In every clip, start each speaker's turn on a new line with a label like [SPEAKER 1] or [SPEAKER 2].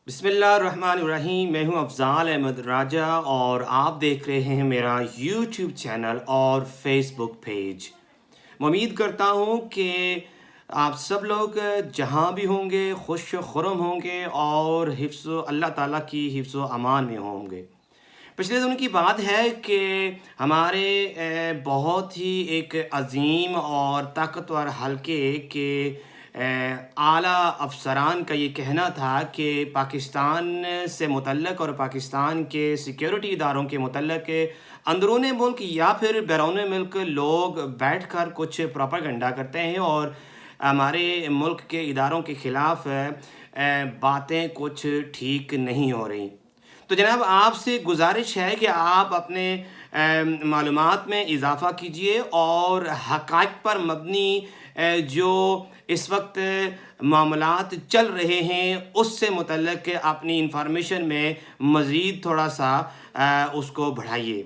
[SPEAKER 1] بسم اللہ الرحمن الرحیم، میں ہوں افضال احمد راجہ اور آپ دیکھ رہے ہیں میرا یوٹیوب چینل اور فیس بک پیج۔ میں امید کرتا ہوں کہ آپ سب لوگ جہاں بھی ہوں گے خوش و خرم ہوں گے اور اللہ تعالیٰ کی حفظ و امان میں ہوں گے۔ پچھلے دنوں کی بات ہے کہ ہمارے بہت ہی ایک عظیم اور طاقتور حلقے کے اعلیٰ افسران کا یہ کہنا تھا کہ پاکستان سے متعلق اور پاکستان کے سیکیورٹی اداروں کے متعلق اندرون ملک یا پھر بیرون ملک لوگ بیٹھ کر کچھ پروپیگنڈا کرتے ہیں اور ہمارے ملک کے اداروں کے خلاف باتیں کچھ ٹھیک نہیں ہو رہی۔ تو جناب آپ سے گزارش ہے کہ آپ اپنے معلومات میں اضافہ کیجئے اور حقائق پر مبنی جو اس وقت معاملات چل رہے ہیں اس سے متعلق اپنی انفارمیشن میں مزید تھوڑا سا اس کو بڑھائیے۔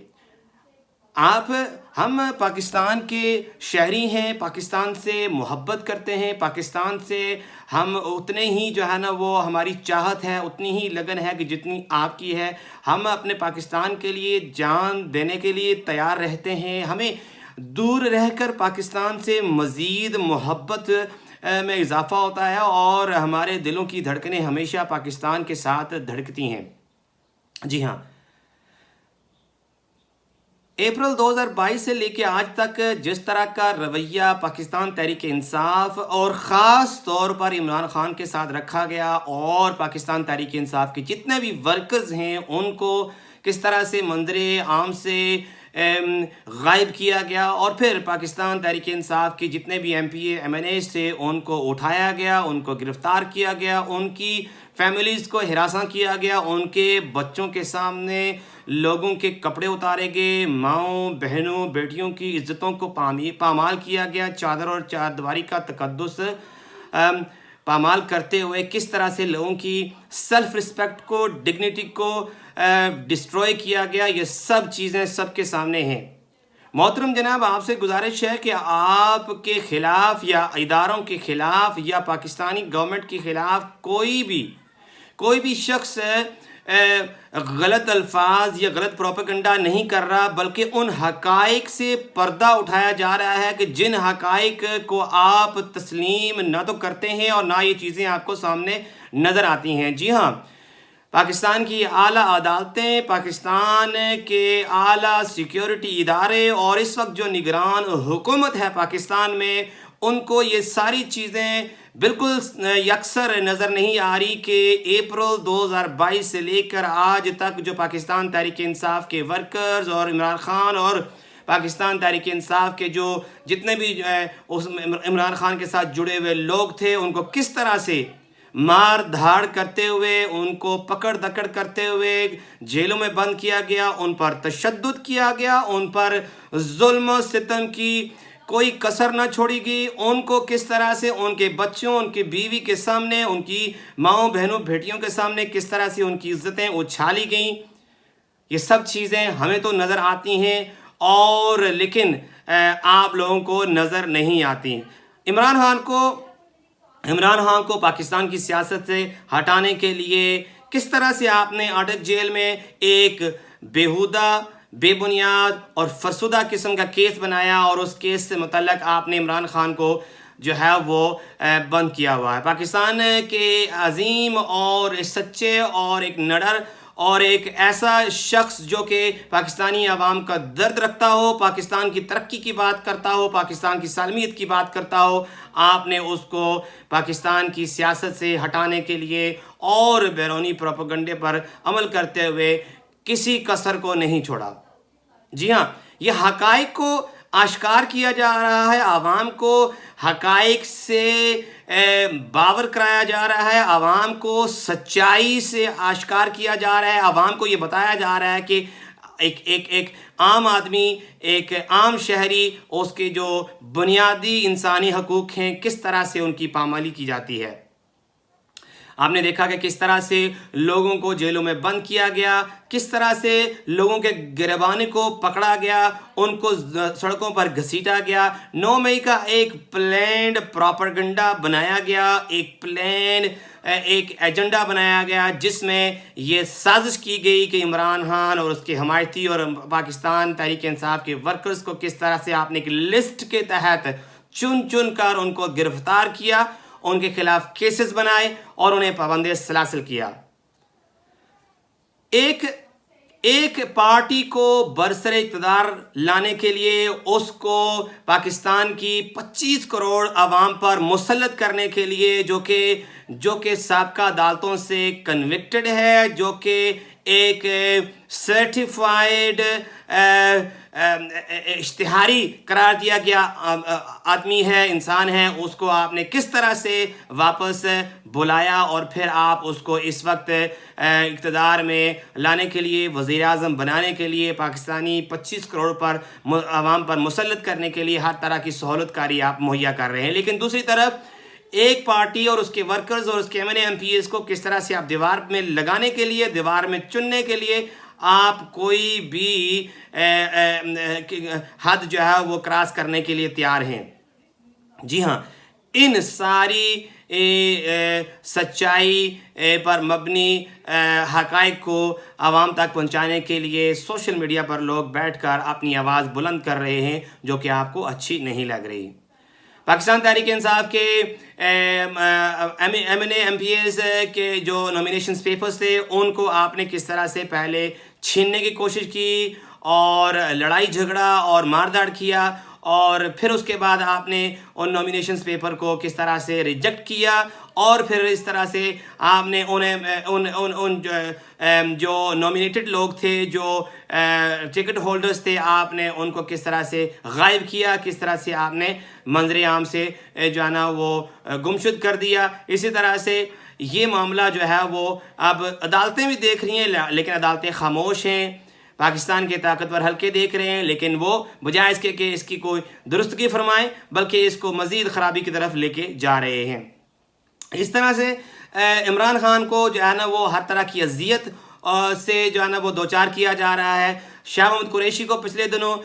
[SPEAKER 1] ہم پاکستان کے شہری ہیں، پاکستان سے محبت کرتے ہیں، پاکستان سے ہم اتنے ہی جو ہے نا وہ ہماری چاہت ہے، اتنی ہی لگن ہے کہ جتنی آپ کی ہے۔ ہم اپنے پاکستان کے لیے جان دینے کے لیے تیار رہتے ہیں۔ ہمیں دور رہ کر پاکستان سے مزید محبت میں اضافہ ہوتا ہے اور ہمارے دلوں کی دھڑکنیں ہمیشہ پاکستان کے ساتھ دھڑکتی ہیں۔ جی ہاں، اپریل 2022 سے لے کے آج تک جس طرح کا رویہ پاکستان تحریک انصاف اور خاص طور پر عمران خان کے ساتھ رکھا گیا اور پاکستان تحریک انصاف کے جتنے بھی ورکرز ہیں ان کو کس طرح سے منظر عام سے غائب کیا گیا اور پھر پاکستان تحریک انصاف کے جتنے بھی MPA MNAs تھے ان کو اٹھایا گیا، ان کو گرفتار کیا گیا، ان کی فیملیز کو ہراساں کیا گیا، ان کے بچوں کے سامنے لوگوں کے کپڑے اتارے گئے، ماؤں بہنوں بیٹیوں کی عزتوں کو پامال کیا گیا، چادر اور چاردیواری کا تقدس پامال کرتے ہوئے کس طرح سے لوگوں کی سیلف رسپیکٹ کو، ڈگنیٹی کو ڈسٹروائے کیا گیا، یہ سب چیزیں سب کے سامنے ہیں۔ محترم جناب آپ سے گزارش ہے کہ آپ کے خلاف یا اداروں کے خلاف یا پاکستانی گورنمنٹ کے خلاف کوئی بھی شخص غلط الفاظ یا غلط پروپیگنڈا نہیں کر رہا، بلکہ ان حقائق سے پردہ اٹھایا جا رہا ہے کہ جن حقائق کو آپ تسلیم نہ تو کرتے ہیں اور نہ یہ چیزیں آپ کو سامنے نظر آتی ہیں۔ جی ہاں، پاکستان کی اعلیٰ عدالتیں، پاکستان کے اعلیٰ سیکیورٹی ادارے اور اس وقت جو نگران حکومت ہے پاکستان میں، ان کو یہ ساری چیزیں بالکل یکسر نظر نہیں آ رہی کہ اپریل 2022 سے لے کر آج تک جو پاکستان تحریک انصاف کے ورکرز اور عمران خان اور پاکستان تحریک انصاف کے جو جتنے بھی اس عمران خان کے ساتھ جڑے ہوئے لوگ تھے ان کو کس طرح سے مار دھاڑ کرتے ہوئے، ان کو پکڑ دکڑ کرتے ہوئے جیلوں میں بند کیا گیا، ان پر تشدد کیا گیا، ان پر ظلم و ستم کی کوئی کسر نہ چھوڑی گئی، ان کو کس طرح سے ان کے بچوں، ان کی بیوی کے سامنے، ان کی ماؤں بہنوں بیٹیوں کے سامنے کس طرح سے ان کی عزتیں اچھالی گئیں، یہ سب چیزیں ہمیں تو نظر آتی ہیں اور لیکن آپ لوگوں کو نظر نہیں آتی۔ عمران خان کو پاکستان کی سیاست سے ہٹانے کے لیے کس طرح سے آپ نے اٹک جیل میں ایک بیہودہ، بے بنیاد اور فرسودہ قسم کا کیس بنایا اور اس کیس سے متعلق آپ نے عمران خان کو جو ہے وہ بند کیا ہوا ہے۔ پاکستان کے عظیم اور سچے اور ایک نڈر اور ایک ایسا شخص جو کہ پاکستانی عوام کا درد رکھتا ہو، پاکستان کی ترقی کی بات کرتا ہو، پاکستان کی سالمیت کی بات کرتا ہو، آپ نے اس کو پاکستان کی سیاست سے ہٹانے کے لیے اور بیرونی پروپیگنڈے پر عمل کرتے ہوئے کسی کسر کو نہیں چھوڑا۔ جی ہاں، یہ حقائق کو آشکار کیا جا رہا ہے، عوام کو حقائق سے باور کرایا جا رہا ہے، عوام کو سچائی سے آشکار کیا جا رہا ہے، عوام کو یہ بتایا جا رہا ہے کہ ایک عام آدمی، ایک عام شہری، اس کے جو بنیادی انسانی حقوق ہیں کس طرح سے ان کی پامالی کی جاتی ہے۔ آپ نے دیکھا کہ کس طرح سے لوگوں کو جیلوں میں بند کیا گیا، کس طرح سے لوگوں کے گریبان کو پکڑا گیا، ان کو سڑکوں پر گھسیٹا گیا۔ 9 مئی کا ایک پلینڈ پروپیگنڈا بنایا گیا، ایک ایجنڈا بنایا گیا جس میں یہ سازش کی گئی کہ عمران خان اور اس کے حمایتی اور پاکستان تحریک انصاف کے ورکرز کو کس طرح سے آپ نے ایک لسٹ کے تحت چن کر ان کو گرفتار کیا، ان کے خلاف کیسز بنائے اور انہیں پابند سلاسل کیا۔ ایک پارٹی کو برسر اقتدار لانے کے لیے اس کو پاکستان کی 25 کروڑ عوام پر مسلط کرنے کے لیے جو کہ سابقہ عدالتوں سے کنوکٹڈ ہے، جو کہ ایک سرٹیفائیڈ اشتہاری قرار دیا گیا آدمی ہے، انسان ہے، اس کو آپ نے کس طرح سے واپس بلایا اور پھر آپ اس کو اس وقت اقتدار میں لانے کے لیے، وزیر اعظم بنانے کے لیے، پاکستانی 25 کروڑ پر عوام پر مسلط کرنے کے لیے ہر طرح کی سہولت کاری آپ مہیا کر رہے ہیں۔ لیکن دوسری طرف ایک پارٹی اور اس کے ورکرز اور اس کے ایم پی ایز کو کس طرح سے آپ دیوار میں لگانے کے لیے، دیوار میں چننے کے لیے آپ کوئی بھی حد جو ہے وہ کراس کرنے کے لیے تیار ہیں۔ جی ہاں، ان ساری سچائی پر مبنی حقائق کو عوام تک پہنچانے کے لیے سوشل میڈیا پر لوگ بیٹھ کر اپنی آواز بلند کر رہے ہیں جو کہ آپ کو اچھی نہیں لگ رہی۔ پاکستان تحریک انصاف کے ایم پی ایز کے جو نومینیشنز پیپرز تھے ان کو آپ نے کس طرح سے پہلے چھیننے کی کوشش کی اور لڑائی جھگڑا اور مارداڑ کیا، اور پھر اس کے بعد آپ نے ان نومینیشنز پیپر کو کس طرح سے ریجیکٹ کیا، اور پھر اس طرح سے آپ نے ان جو نومینیٹڈ لوگ تھے، جو ٹکٹ ہولڈرز تھے، آپ نے ان کو کس طرح سے غائب کیا، کس طرح سے آپ نے منظر عام سے جو ہے نا وہ گمشد کر دیا۔ اسی طرح سے یہ معاملہ جو ہے وہ اب عدالتیں بھی دیکھ رہی ہیں لیکن عدالتیں خاموش ہیں، پاکستان کے طاقتور حلقے دیکھ رہے ہیں، لیکن وہ بجائے اس کے کہ اس کی کوئی درستگی فرمائیں بلکہ اس کو مزید خرابی کی طرف لے کے جا رہے ہیں۔ اس طرح سے عمران خان کو جو ہے نا وہ ہر طرح کی اذیت سے جو ہے نا وہ دوچار کیا جا رہا ہے۔ شاہ محمود قریشی کو پچھلے دنوں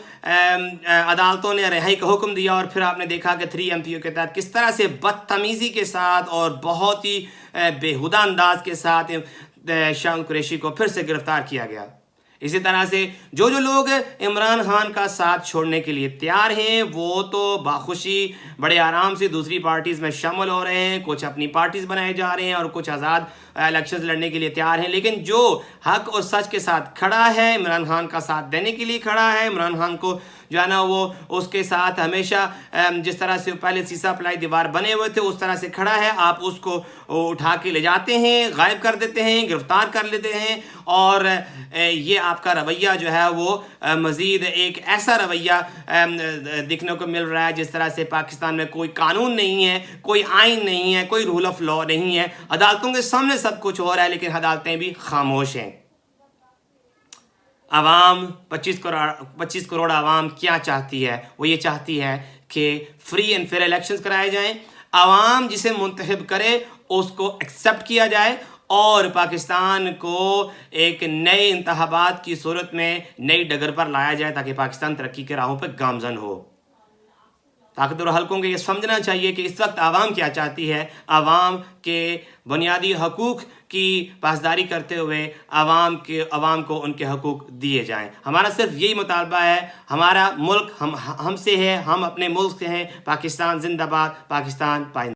[SPEAKER 1] عدالتوں نے رہائی کا حکم دیا، اور پھر آپ نے دیکھا کہ 3 MPO کے تحت کس طرح سے بدتمیزی کے ساتھ اور بہت ہی بےہودہ انداز کے ساتھ شاہ محمود قریشی کو پھر سے گرفتار کیا گیا۔ اسی طرح سے جو لوگ عمران خان کا ساتھ چھوڑنے کے لیے تیار ہیں وہ تو باخوشی بڑے آرام سے دوسری پارٹیز میں شامل ہو رہے ہیں، کچھ اپنی پارٹیز بنائے جا رہے ہیں اور کچھ آزاد الیکشنز لڑنے کے لیے تیار ہیں، لیکن جو حق اور سچ کے ساتھ کھڑا ہے، عمران خان کا ساتھ دینے کے لیے کھڑا ہے، عمران خان کو جو ہے نا وہ اس کے ساتھ ہمیشہ جس طرح سے پہلے سیسا پلائی دیوار بنے ہوئے تھے اس طرح سے کھڑا ہے، آپ اس کو اٹھا کے لے جاتے ہیں، غائب کر دیتے ہیں، گرفتار کر لیتے ہیں، اور یہ آپ کا رویہ جو ہے وہ مزید ایک ایسا رویہ دیکھنے کو مل رہا ہے جس طرح سے پاکستان میں کوئی قانون نہیں ہے، کوئی آئین نہیں ہے، کوئی رول آف لا نہیں ہے، عدالتوں کے سامنے سب کچھ ہو رہا ہے لیکن عدالتیں بھی خاموش ہیں۔ عوام 25 کروڑ عوام کیا چاہتی ہے؟ وہ یہ چاہتی ہے کہ فری اینڈ فیئر الیکشنز کرائے جائیں، عوام جسے منتخب کرے اس کو ایکسیپٹ کیا جائے، اور پاکستان کو ایک نئے انتخابات کی صورت میں نئی ڈگر پر لایا جائے تاکہ پاکستان ترقی کے راہوں پہ گامزن ہو۔ طاقتور حلقوں کو یہ سمجھنا چاہیے کہ اس وقت عوام کیا چاہتی ہے، عوام کے بنیادی حقوق کی پاسداری کرتے ہوئے عوام کو ان کے حقوق دیے جائیں۔ ہمارا صرف یہی مطالبہ ہے، ہمارا ملک ہم سے ہے، ہم اپنے ملک سے ہیں۔ پاکستان زندہ باد، پاکستان پائندہ۔